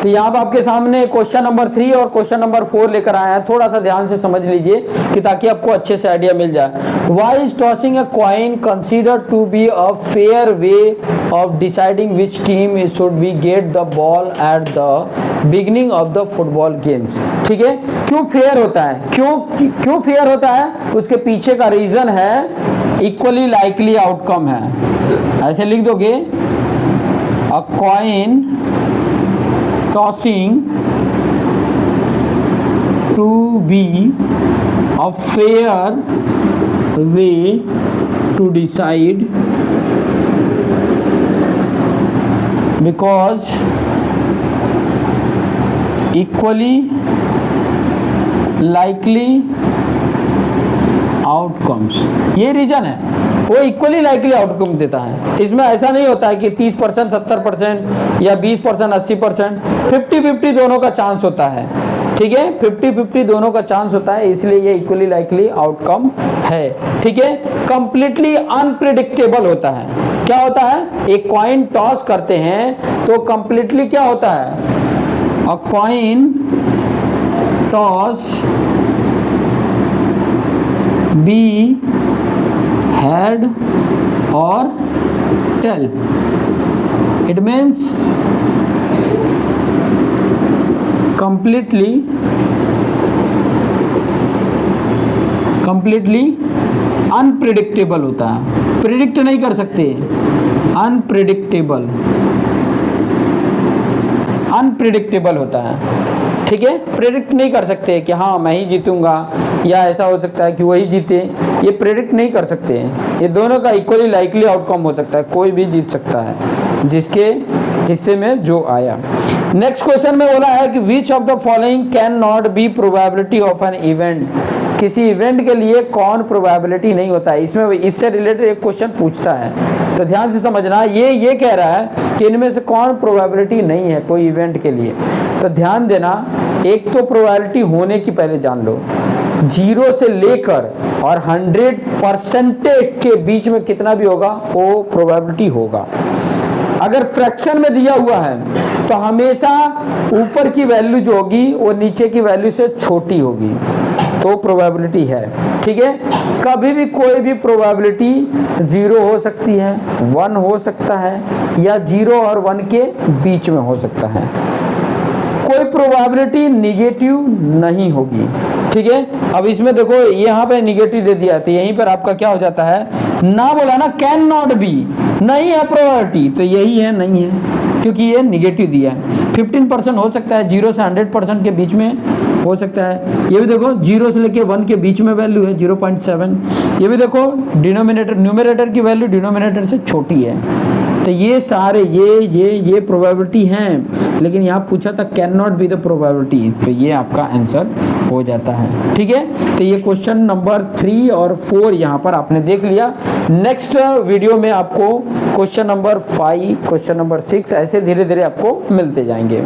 तो यहाँ पर आपके सामने क्वेश्चन नंबर 3 और क्वेश्चन नंबर 4 लेकर आए हैं, थोड़ा सा ध्यान से समझ लीजिए कि ताकि आपको अच्छे से आइडिया मिल जाए। Why is tossing a coin consider to be a fair way of deciding which team should be get the ball at the beginning of the football games. ठीक है, क्यों फेयर होता है, क्यों फेयर होता है, उसके पीछे का रीजन है इक्वली लाइकली आउटकम है। ऐसे लिख दोगे, अ coin tossing to be a fair way to decide because equally likely outcomes, ये रीजन है, वो इक्वली लाइकली आउटकम देता है। इसमें ऐसा नहीं होता है कि 30%, 70% या 20%, 80%, 50-50 दोनों का चांस होता है। ठीक है, 50-50 दोनों का चांस होता है, इसलिए ये इक्वली लाइकली आउटकम है। ठीक है, कंप्लीटली अनप्रिडिक्टेबल होता है। क्या होता है, एक कॉइन टॉस करते हैं तो कंप्लीटली क्या होता है, a coin toss be head or tail, it means completely unpredictable होता है, प्रिडिक्ट नहीं कर सकते, अनप्रिडिक्टेबल होता है। ठीक है, प्रेडिक्ट नहीं कर सकते कि हाँ मैं ही जीतूंगा या ऐसा हो सकता है कि वही जीते, ये प्रेडिक्ट नहीं कर सकते। ये दोनों का इक्वली लाइकली आउटकम हो सकता है, कोई भी जीत सकता है जिसके हिस्से में जो आया। नेक्स्ट क्वेश्चन में बोला है कि which of the following can not be probability of an event, किसी इवेंट के लिए कौन प्रोबेबिलिटी नहीं होता है। इसमें इससे रिलेटेड एक क्वेश्चन पूछता है, तो ध्यान से समझना। ये कह रहा है कि इनमें से कौन प्रोबेबिलिटी नहीं है कोई इवेंट के लिए, तो ध्यान देना। एक तो प्रोबेबिलिटी होने की पहले जान लो, 0 से लेकर और 100% के बीच में कितना भी होगा वो प्रोबेबिलिटी होगा। अगर फ्रैक्शन में दिया हुआ है तो हमेशा ऊपर की वैल्यू जो होगी वो नीचे की वैल्यू से छोटी होगी, तो प्रोबेबिलिटी है। ठीक है, कभी भी कोई भी प्रोबेबिलिटी 0 हो सकती है, 1 हो सकता है, या 0 और 1 के बीच में हो सकता है। कोई प्रोबेबिलिटी निगेटिव नहीं होगी। ठीक है, अब इसमें देखो यहाँ पे निगेटिव दे दिया, तो यहीं पर आपका क्या हो जाता है, ना बोला ना, कैन नॉट बी, नहीं है प्रोबेबिलिटी, तो यही है, नहीं है, क्योंकि ये निगेटिव दिया है। 15% हो सकता है, 0 से 100% के बीच में हो सकता है। ये भी देखो 0 से लेके 1 के बीच में वैल्यू है 0.7। ये भी देखो डिनोमिनेटर, न्यूमरेटर की वैल्यू डिनोमिनेटर से छोटी है। तो ये सारे ये प्रोबेबिलिटी हैं, लेकिन यहाँ पूछा था can not be the probability, तो ये आपका आंसर हो जाता है। ठीक है, तो ये क्वेश्चन नंबर 3 और 4 यहाँ पर आपने देख लिया। नेक्स्ट वीडियो में आपको क्वेश्चन नंबर 5, क्वेश्चन नंबर 6 ऐसे धीरे धीरे आपको मिलते जाएंगे।